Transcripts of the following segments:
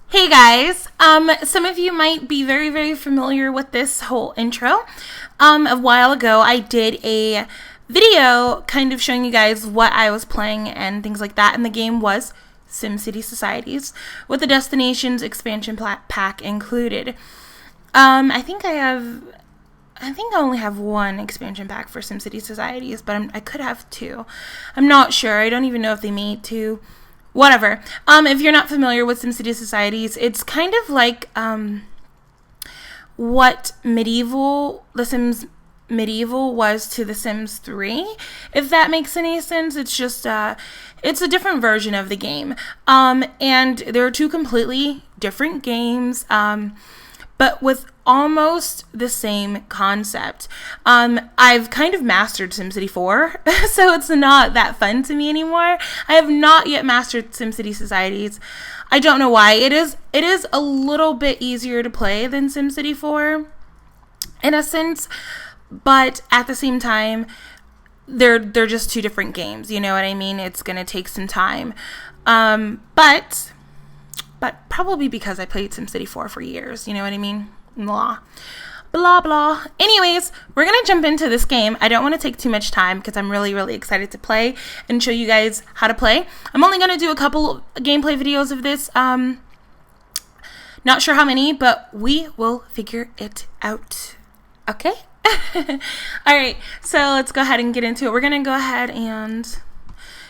Hey guys, some of you might be very familiar with this whole intro. A while ago I did a video kind of showing you guys what I was playing and things like that, and the game was SimCity Societies with the Destinations expansion pack included. I think I only have one expansion pack for SimCity Societies, but I could have two. I'm not sure. I don't even know if they made two. Whatever. If you're not familiar with SimCity Societies, it's kind of like what The Sims Medieval was to The Sims 3. If that makes any sense, it's just it's a different version of the game. And there are two completely different games. But with almost the same concept. I've kind of mastered SimCity 4, so it's not that fun to me anymore. I have not yet mastered SimCity Societies. I don't know why. It is a little bit easier to play than SimCity 4, in a sense, but at the same time, they're just two different games. You know what I mean? It's gonna take some time, but probably because I played SimCity 4 for years, you know what I mean? Blah, blah, blah. Anyways, we're going to jump into this game. I don't want to take too much time because I'm really excited to play and show you guys how to play. I'm only going to do a couple gameplay videos of this. Not sure how many, but we will figure it out. Okay? Alright, so let's go ahead and get into it. We're going to go ahead and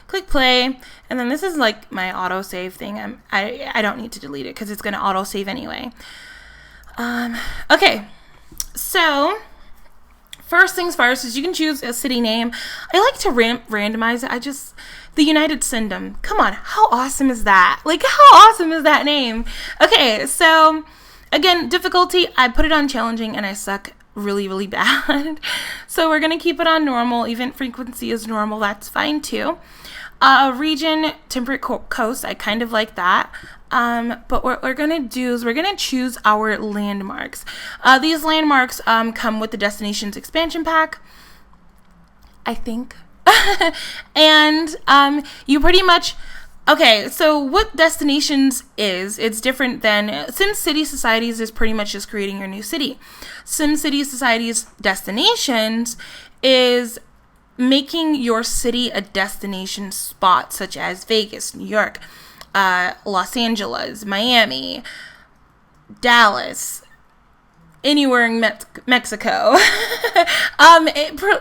click play, and then this is like my autosave thing. I don't need to delete it because it's going to autosave anyway. Okay, so first things first is you can choose a city name. I like to randomize it. The United Kingdom. Come on, how awesome is that? Like, how awesome is that name? Okay, so again, difficulty, I put it on challenging and I suck really bad. So we're going to keep it on normal. Event frequency is normal. That's fine too. Region, temperate coast. I kind of like that. But what we're going to do is we're going to choose our landmarks. These landmarks come with the Destinations expansion pack, I think. And you pretty much... Okay, so what Destinations is, it's different than... SimCity Societies is pretty much just creating your new city. SimCity Societies Destinations is making your city a destination spot, such as Vegas, New York, Los Angeles, Miami, Dallas, anywhere in Mexico,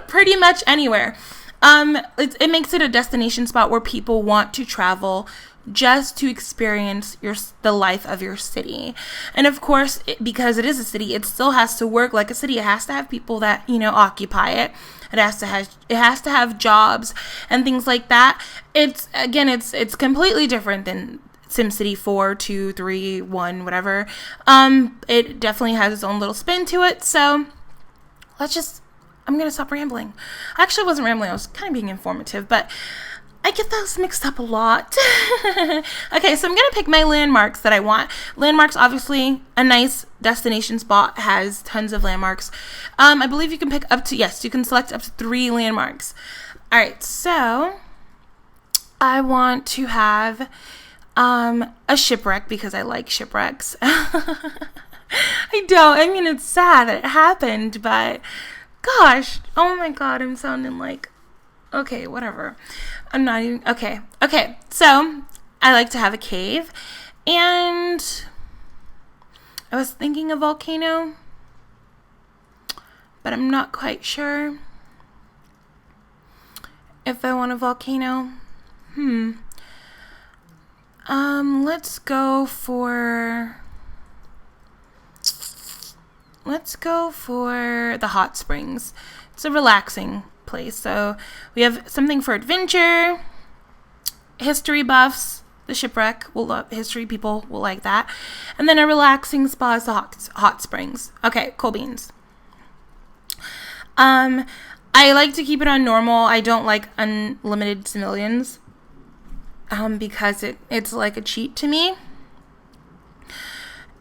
pretty much anywhere. It makes it a destination spot where people want to travel just to experience the life of your city. And of course, because it is a city, it still has to work like a city. It has to have people that, occupy it. It has to have jobs and things like that. It's completely different than SimCity 4, 2, 3, 1, whatever. It definitely has its own little spin to it. So I'm going to stop rambling. I actually wasn't rambling. I was kind of being informative, but I get those mixed up a lot. Okay, so I'm going to pick my landmarks that I want. Landmarks, obviously, a nice destination spot has tons of landmarks. I believe you can pick you can select up to 3 landmarks. All right, so I want to have a shipwreck because I like shipwrecks. It's sad that it happened, but gosh, oh my god, I'm sounding like... Okay, whatever. I'm not even... Okay, so I like to have a cave, and I was thinking a volcano, but I'm not quite sure if I want a volcano. Let's go for the hot springs. It's a relaxing place. So we have something for adventure, history buffs. The shipwreck will love history. People will like that. And then a relaxing spa is the hot springs. Okay, cool beans. I like to keep it on normal. I don't like unlimited civilians. Because it's like a cheat to me.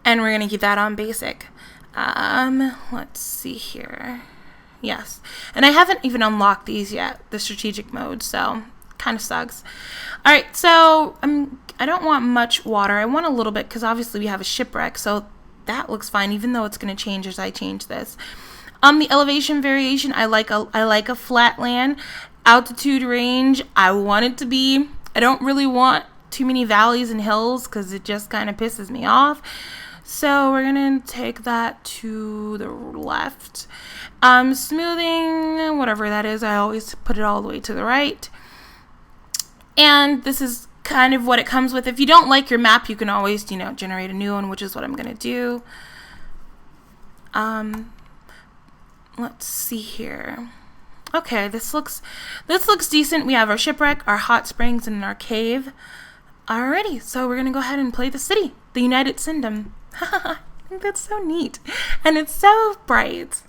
And we're gonna keep that on basic. Let's see here. Yes. And I haven't even unlocked these yet, the strategic mode, so kind of sucks. All right, so I don't want much water. I want a little bit because obviously we have a shipwreck, so that looks fine, even though it's going to change as I change this. The elevation variation, I like a flat land. Altitude range, I want it to be. I don't really want too many valleys and hills because it just kind of pisses me off. So we're going to take that to the left. Smoothing, whatever that is, I always put it all the way to the right. And this is kind of what it comes with. If you don't like your map, you can always, generate a new one, which is what I'm going to do. Let's see here. Okay, this looks decent. We have our shipwreck, our hot springs, and our cave. Alrighty, so we're going to go ahead and play the city, the United Kingdom. I think that's so neat. And it's so bright.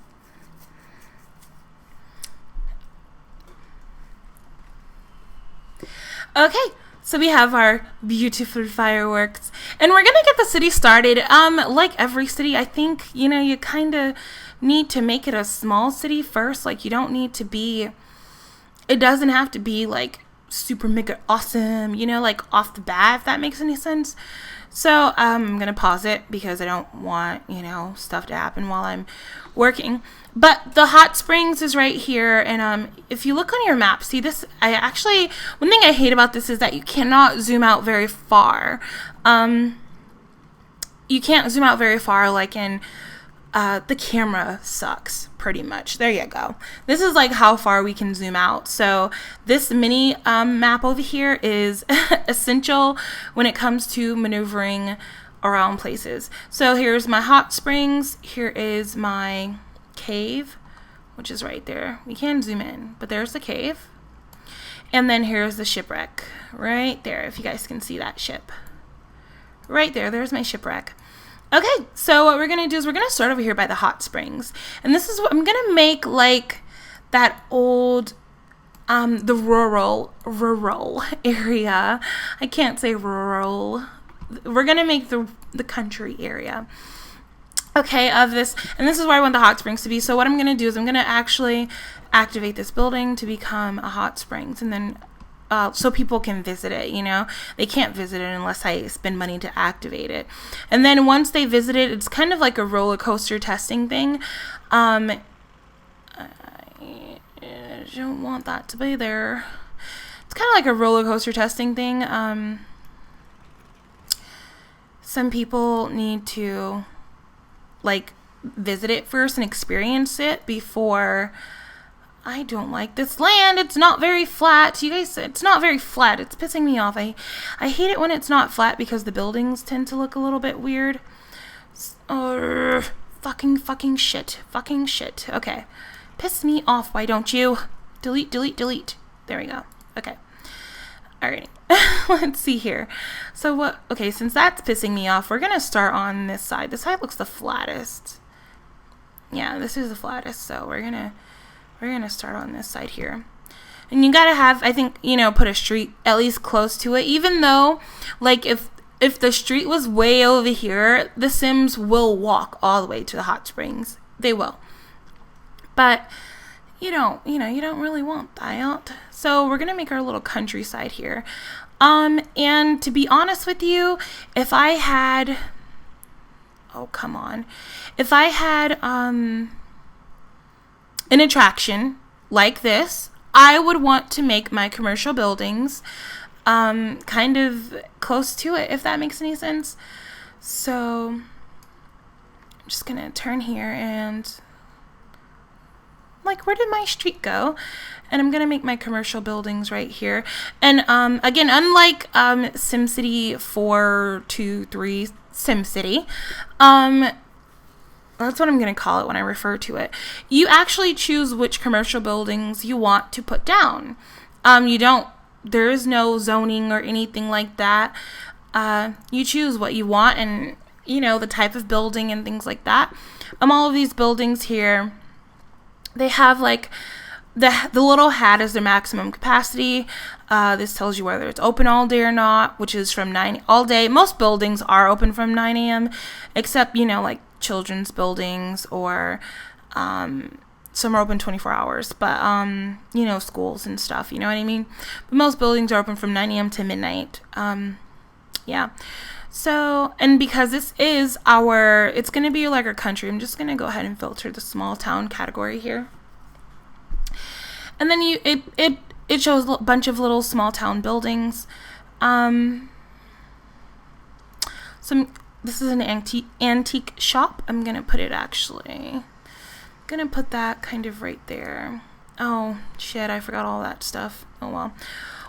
Okay, so we have our beautiful fireworks. And we're going to get the city started. Like every city, I think, you kind of need to make it a small city first. Like, you don't need to be... It doesn't have to be, like, super mega awesome, like off the bat, if that makes any sense. So I'm gonna pause it because I don't want stuff to happen while I'm working. But the hot springs is right here, and if you look on your map, see this, one thing I hate about this is that you cannot zoom out very far. You can't zoom out very far, like in the camera sucks pretty much. There you go. This is like how far we can zoom out. So this mini map over here is essential when it comes to maneuvering around places. So here's my hot springs. Here is my cave, which is right there. We can zoom in, but there's the cave. And then here's the shipwreck right there. If you guys can see that ship right there, there's my shipwreck. Okay, so what we're going to do is we're going to start over here by the hot springs. And this is what I'm going to make, like that old, the rural area. I can't say rural. We're going to make the country area. Okay, of this, and this is where I want the hot springs to be. So what I'm going to do is I'm going to actually activate this building to become a hot springs, and then so people can visit it, They can't visit it unless I spend money to activate it. And then once they visit it, it's kind of like a roller coaster testing thing. I don't want that to be there. It's kind of like a roller coaster testing thing. Some people need to, like, visit it first and experience it before... I don't like this land. It's not very flat. You guys, it's not very flat. It's pissing me off. I hate it when it's not flat because the buildings tend to look a little bit weird. Fucking shit. Fucking shit. Okay. Piss me off. Why don't you? Delete. There we go. Okay. Alrighty. Let's see here. So what? Okay, since that's pissing me off, we're going to start on this side. This side looks the flattest. Yeah, this is the flattest. So we're going to start on this side here. And you gotta have, I think, put a street at least close to it. Even though, like, if the street was way over here, the Sims will walk all the way to the hot springs. They will. But, you don't really want that. So we're gonna make our little countryside here. And to be honest with you, if I had... Oh, come on. If I had, an attraction like this, I would want to make my commercial buildings kind of close to it, if that makes any sense. So I'm just gonna turn here and, like, where did my street go? And I'm gonna make my commercial buildings right here. And again, unlike SimCity 4, 2, 3, SimCity, that's what I'm going to call it when I refer to it. You actually choose which commercial buildings you want to put down. There is no zoning or anything like that. You choose what you want and, the type of building and things like that. All of these buildings here, they have like the little hat is their maximum capacity. This tells you whether it's open all day or not, which is from 9 all day. Most buildings are open from 9 a.m. except, like children's buildings or some are open 24 hours, but, you know, schools and stuff, you know what I mean? But most buildings are open from 9 a.m. to midnight. Yeah. So, and because this is it's going to be like our country, I'm just going to go ahead and filter the small town category here. And then it shows a bunch of little small town buildings. This is an antique shop. I'm going to put it gonna put that kind of right there. Oh shit, I forgot all that stuff. Oh well,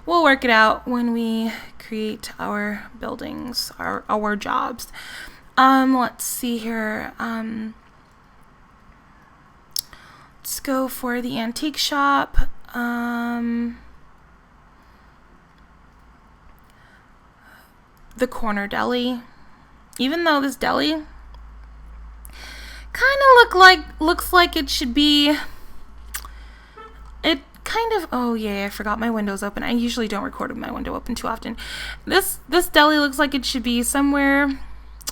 we'll work it out when we create our buildings, our jobs. Let's see here. Let's go for the antique shop. The corner deli. Even though this deli kind of looks like it should be, it kind of, oh yeah, I forgot my window's open. I usually don't record with my window open too often. This deli looks like it should be somewhere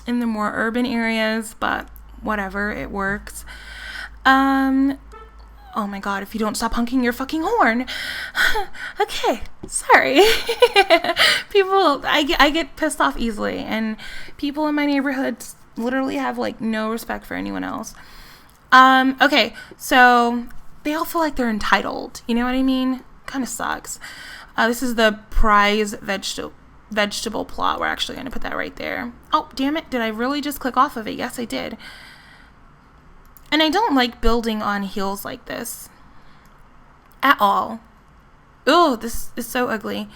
in the more urban areas, but whatever, it works. Oh my god, if you don't stop honking your fucking horn. Okay, sorry. People, I get pissed off easily, and people in my neighborhood literally have like no respect for anyone else. Okay, so they all feel like they're entitled, you know what I mean? Kind of sucks. This is the prize vegetable plot. We're actually going to put that right there. Oh, damn it, did I really just click off of it? Yes, I did. And I don't like building on hills like this at all. Oh, this is so ugly.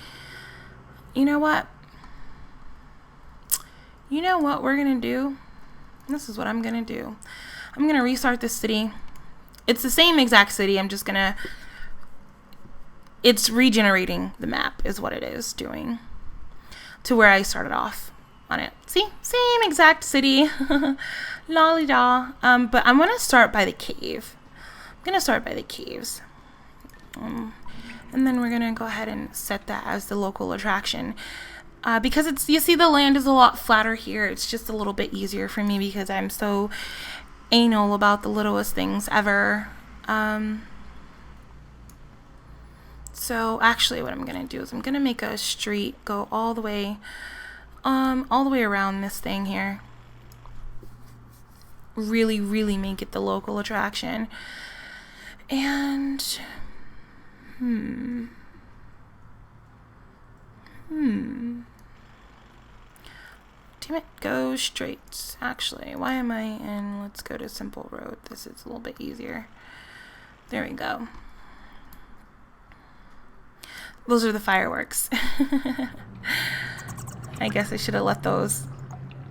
You know what? You know what we're going to do? This is what I'm going to do. I'm going to restart this city. It's the same exact city. I'm just going to... It's regenerating the map is what it is doing. To where I started off on it. See? Same exact city. Lolly-da. But I'm going to start by the cave. I'm going to start by the caves. And then we're going to go ahead and set that as the local attraction. Because you see the land is a lot flatter here. It's just a little bit easier for me because I'm so anal about the littlest things ever. So actually what I'm going to do is I'm going to make a street go all the way around this thing here. Really, really make it the local attraction. And damn it, go straight. Actually, why am I in, let's go to Simple Road. This is a little bit easier. There we go. Those are the fireworks. I guess I should have let those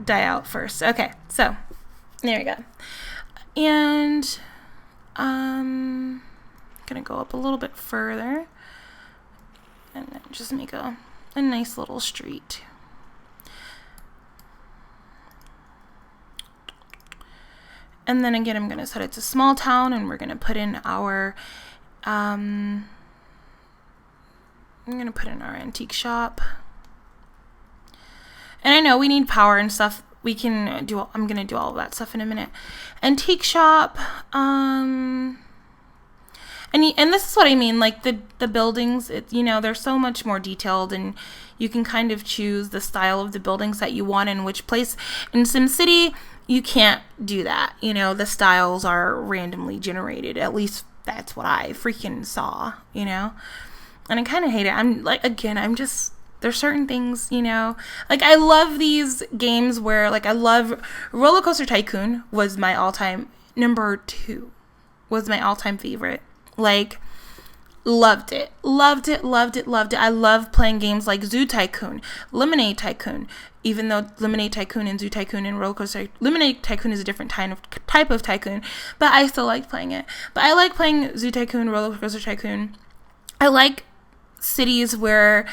die out first. Okay, so there we go. And I'm gonna go up a little bit further and then just make a nice little street. And then again, I'm gonna set it to small town, and we're gonna put in our I'm gonna put in our antique shop. And I know we need power and stuff. We can do, I'm gonna do all of that stuff in a minute. Antique shop, and this is what I mean, like the buildings, you know, they're so much more detailed, and you can kind of choose the style of the buildings that you want in which place. In SimCity, you can't do that. You know, the styles are randomly generated. At least that's what I freaking saw, you know? And I kind of hate it. I'm like, again, there's certain things, you know, like I love these games where, like, I love Roller Coaster Tycoon was my all-time, number 2 was my all-time favorite. Like, loved it. I love playing games like Zoo Tycoon, Lemonade Tycoon, even though Lemonade Tycoon and Zoo Tycoon and Roller Coaster, Lemonade Tycoon is a different type of tycoon, but I still like playing it. But I like playing Zoo Tycoon, Roller Coaster Tycoon. I like cities where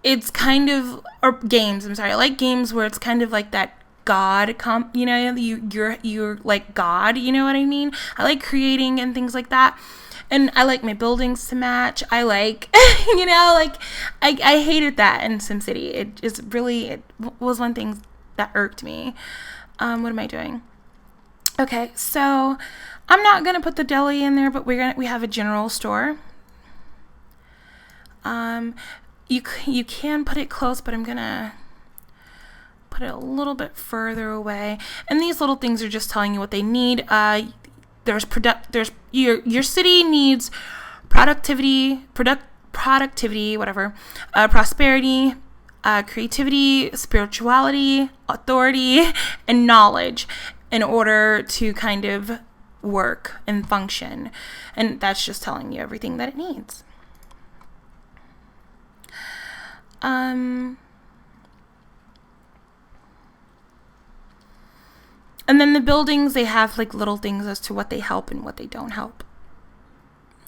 it's kind of, or games, I'm sorry, I like games where it's kind of like that God, you know, you're like God, you know what I mean? I like creating and things like that. And I like my buildings to match. I like, you know, like, I hated that in SimCity. It was one thing that irked me. What am I doing? Okay, so I'm not gonna put the deli in there, but we have a general store. You can put it close, but I'm gonna put it a little bit further away. And these little things are just telling you what they need. There's your city needs productivity, whatever, prosperity, creativity, spirituality, authority, and knowledge in order to kind of work and function. And that's just telling you everything that it needs. And then the buildings, they have like little things as to what they help and what they don't help.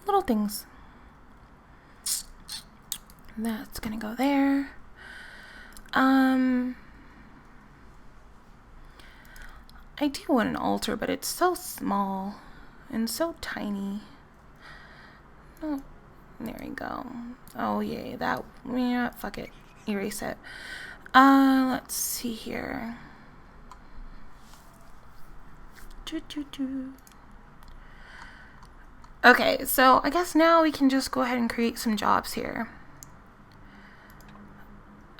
Little things. That's gonna go there. I do want an altar, but it's so small and so tiny. Oh, there we go. Oh yay, fuck it. Erase it. Let's see here. Okay, so I guess now we can just go ahead and create some jobs here.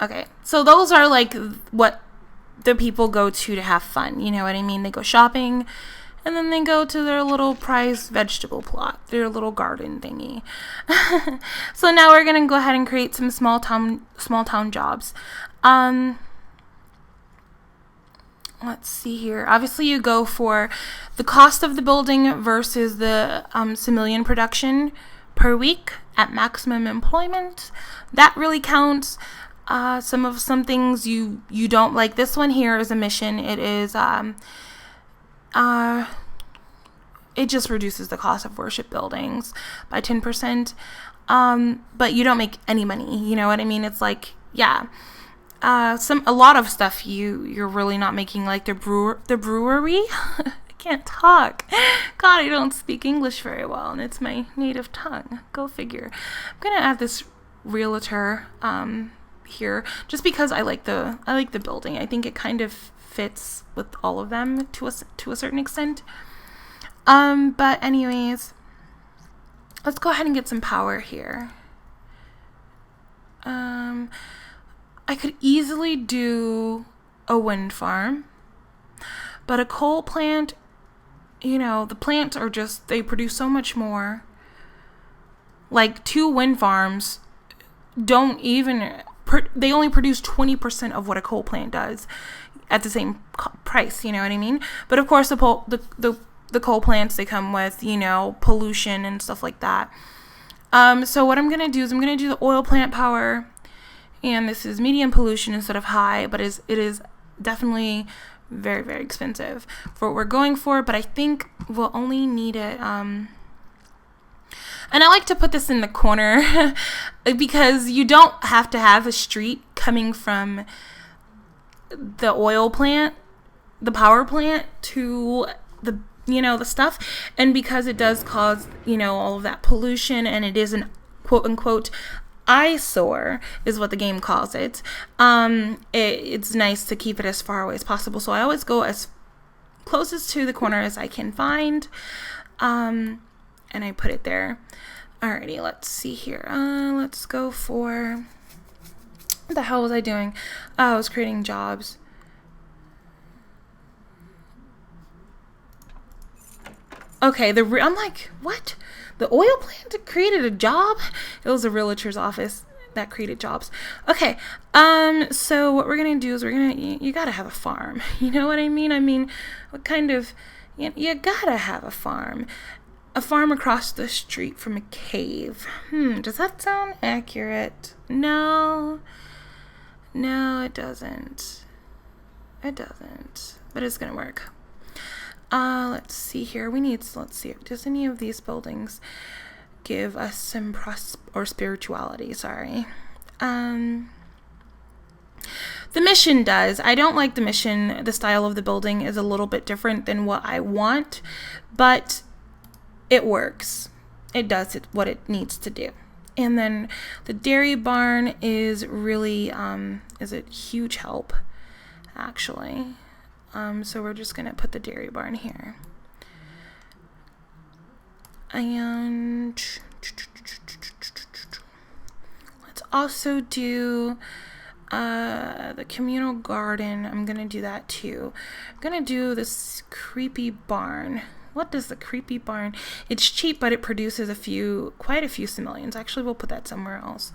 Okay, so those are like what the people go to have fun. You know what I mean? They go shopping, and then they go to their little prized vegetable plot, their little garden thingy. So now we're gonna go ahead and create some small town jobs. Let's see here. Obviously, you go for the cost of the building versus the simoleon production per week at maximum employment. That really counts. Some things you don't like. This one here is a mission. It is it just reduces the cost of worship buildings by 10%. But you don't make any money. You know what I mean? It's like, yeah. A lot of stuff you're really not making, like the brewery. I can't talk. God, I don't speak English very well, and it's my native tongue. Go figure. I'm gonna add this realtor here just because I like the building. I think it kind of fits with all of them to a certain extent. But anyways, let's go ahead and get some power here. I could easily do a wind farm, but a coal plant, the plants are they produce so much more. Like 2 wind farms they only produce 20% of what a coal plant does at the same price, you know what I mean? But of course the coal plants, they come with, pollution and stuff like that. So what I'm going to do is I'm going to do the oil plant power. And this is medium pollution instead of high, but it is definitely very, very expensive for what we're going for. But I think we'll only need it. And I like to put this in the corner because you don't have to have a street coming from the oil plant, the power plant, to the stuff. And because it does cause, all of that pollution, and it is an quote unquote eyesore is what the game calls it. It's nice to keep it as far away as possible. So I always go as closest to the corner as I can find. And I put it there. Alrighty, let's see here. Let's go for... What the hell was I doing? I was creating jobs. Okay, I'm like, what? The oil plant created a job? It was a realtor's office that created jobs. Okay, so what we're gonna do is you gotta have a farm. You know what I mean? I mean, what kind of, you gotta have a farm. A farm across the street from a cave. Does that sound accurate? No, it doesn't. It doesn't, but it's gonna work. Let's see here. Let's see. Does any of these buildings give us some spirituality? Sorry. The mission does. I don't like the mission. The style of the building is a little bit different than what I want, but it works. It does what it needs to do. And then the dairy barn is really, is a huge help, actually. So we're just going to put the dairy barn here. And let's also do the communal garden. I'm gonna do that too. I'm gonna do this creepy barn. What does the creepy barn? It's cheap, but it produces quite a few simoleons. Actually, we'll put that somewhere else.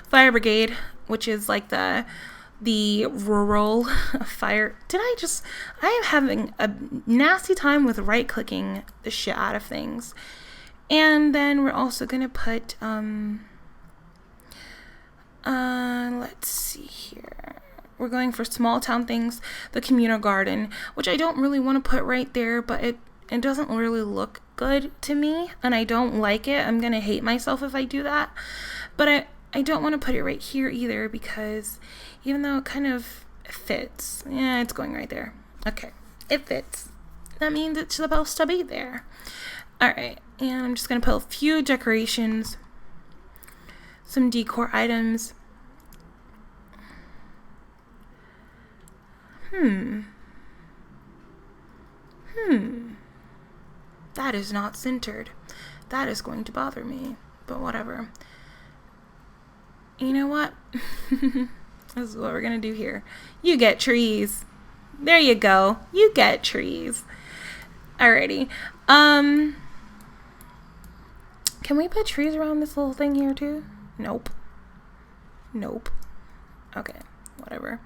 Fire brigade, which is like the rural fire. I am having a nasty time with right clicking the shit out of things. And then we're also gonna put let's see here. We're going for small town things, the communal garden, which I don't really want to put right there, but it doesn't really look good to me, and I don't like it. I'm gonna hate myself if I do that. But I don't want to put it right here either, because even though it kind of fits, yeah, it's going right there. Okay, it fits. That means it's supposed to be there. Alright, and I'm just gonna put a few decorations, some decor items. That is not centered. That is going to bother me, but whatever. You know what? This is what we're gonna do here. You get trees. There you go. You get trees. Alrighty. Can we put trees around this little thing here too? Nope. Okay, whatever.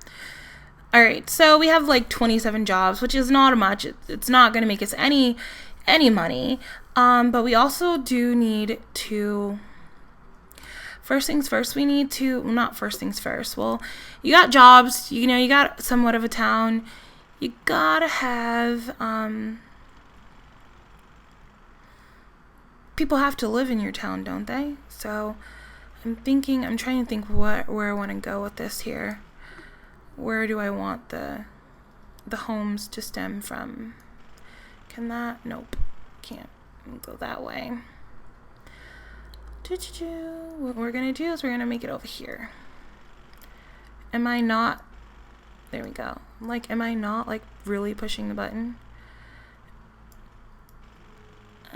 Alright, so we have like 27 jobs, which is not much. It's not going to make us any money. But we also do need to... First things first, we need to... Well, not first things first. Well, you got jobs. You know, you got somewhat of a town. You gotta have... people have to live in your town, don't they? So I'm trying to think where I want to go with this here. Where do I want the homes to stem from? Can that? Nope. Can't go that way. What we're going to do is we're going to make it over here. Am I not? There we go. Like, am I not, like, really pushing the button?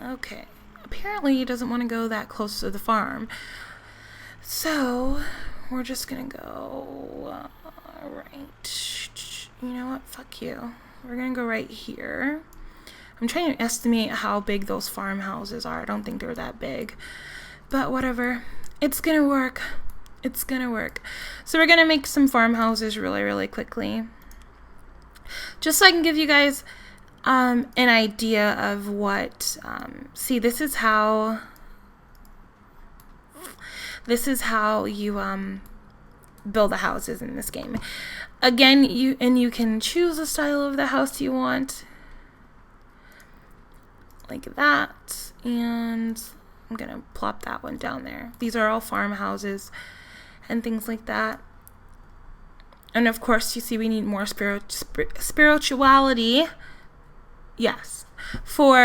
Okay. Apparently, he doesn't want to go that close to the farm. So, we're just going to go... right. You know what? Fuck you. We're going to go right here. I'm trying to estimate how big those farmhouses are. I don't think they're that big. But whatever. It's going to work. It's going to work. So we're going to make some farmhouses really, really quickly. Just so I can give you guys an idea of what... see, this is how you build the houses in this game. Again, you can choose the style of the house you want. Like that. And I'm going to plop that one down there. These are all farmhouses and things like that. And of course, you see we need more spirituality. Yes. For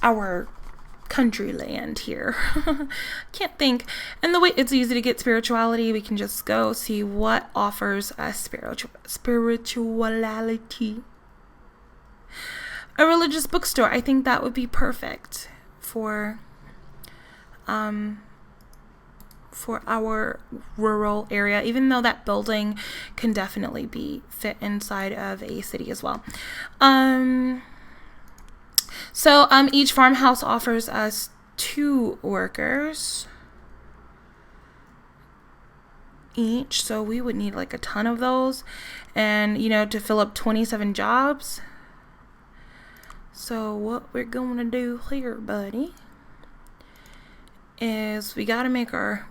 our country land here. Can't think. And the way it's easy to get spirituality, we can just go see what offers us spirituality. A religious bookstore. I think that would be perfect for our rural area, even though that building can definitely be fit inside of a city as well. So each farmhouse offers us 2 workers each, so we would need like a ton of those, and you know, to fill up 27 jobs. So what we're gonna do here, buddy, is we gotta make our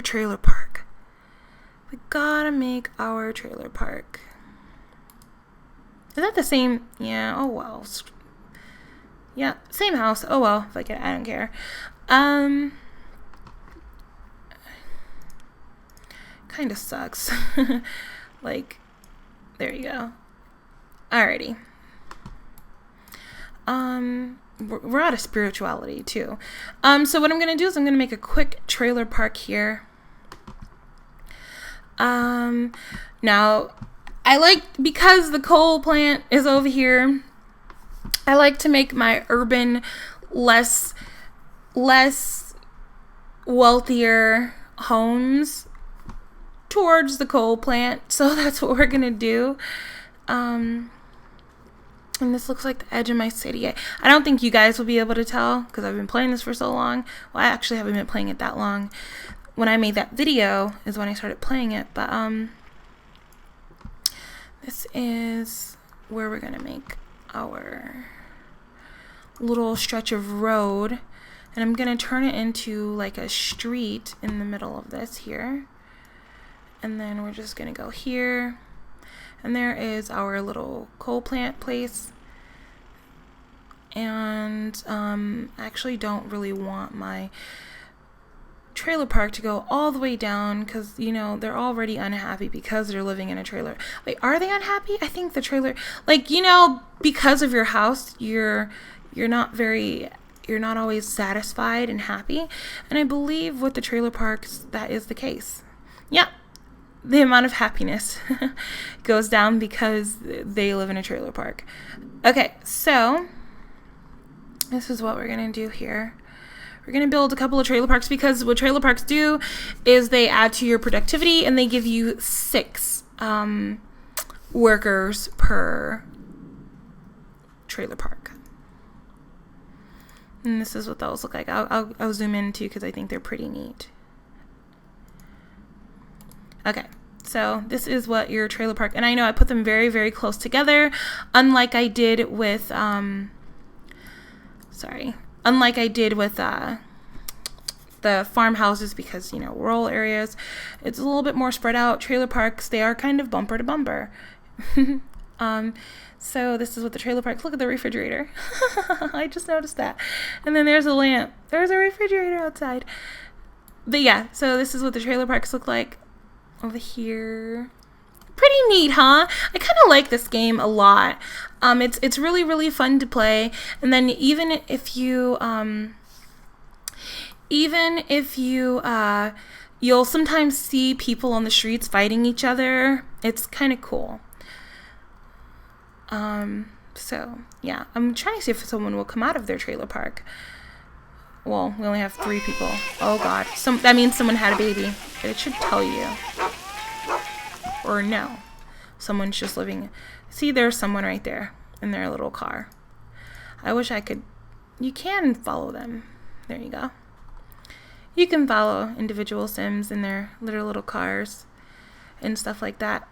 trailer park. We gotta make our trailer park. Is that the same? Yeah, oh well. Yeah, same house. Oh well, if I don't care. Kind of sucks. Like, there you go. Alrighty. We're out of spirituality too. So what I'm gonna do is I'm gonna make a quick trailer park here. Now, I like, because the coal plant is over here, I like to make my urban less wealthier homes towards the coal plant. So that's what we're gonna do. And this looks like the edge of my city. I don't think you guys will be able to tell because I've been playing this for so long. Well, I actually haven't been playing it that long. When I made that video is when I started playing it. But this is where we're gonna make our little stretch of road, and I'm gonna turn it into like a street in the middle of this here, and then we're just gonna go here, and there is our little coal plant place. And I actually don't really want my trailer park to go all the way down because, you know, they're already unhappy because they're living in a trailer. Wait, are they unhappy? I think the trailer, like, you know, because of your house, you're not always satisfied and happy. And I believe with the trailer parks, that is the case. Yeah, the amount of happiness goes down because they live in a trailer park. Okay, so this is what we're gonna do here. We're going to build a couple of trailer parks because what trailer parks do is they add to your productivity and they give you 6 workers per trailer park. And this is what those look like. I'll zoom in too because I think they're pretty neat. Okay, so this is what your trailer park, and I know I put them very, very close together, unlike I did with the farmhouses, because, you know, rural areas, it's a little bit more spread out. Trailer parks, they are kind of bumper to bumper. So this is what the trailer parks, look at the refrigerator. I just noticed that. And then there's a lamp. There's a refrigerator outside. But yeah, so this is what the trailer parks look like over here. Pretty neat, huh? I kind of like this game a lot. It's really, really fun to play. And then even if you you'll sometimes see people on the streets fighting each other. It's kind of cool. So yeah, I'm trying to see if someone will come out of their trailer park. Well, we only have 3 people. Oh God, that means someone had a baby. It should tell you. Or no, someone's just living. See, there's someone right there in their little car. I wish I could. You can follow them. There you go. You can follow individual Sims in their little cars and stuff like that.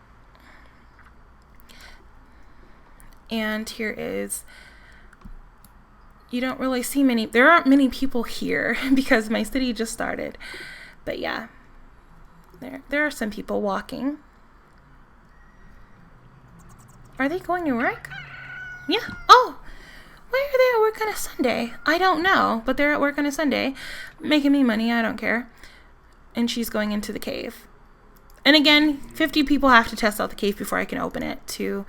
And here is, you don't really see many, there aren't many people here because my city just started. But yeah, there are some people walking. Are they going to work? Yeah. Oh, why are they at work on a Sunday? I don't know, but they're at work on a Sunday, making me money. I don't care. And she's going into the cave. And again, 50 people have to test out the cave before I can open it to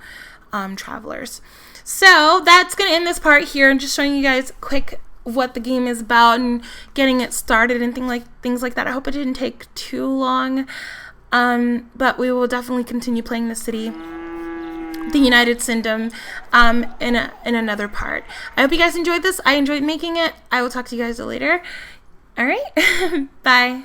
travelers. So that's going to end this part here, and just showing you guys quick what the game is about and getting it started and things like that. I hope it didn't take too long, but we will definitely continue playing the city, the United Kingdom, in another part. I hope you guys enjoyed this. I enjoyed making it. I will talk to you guys later. All right. Bye.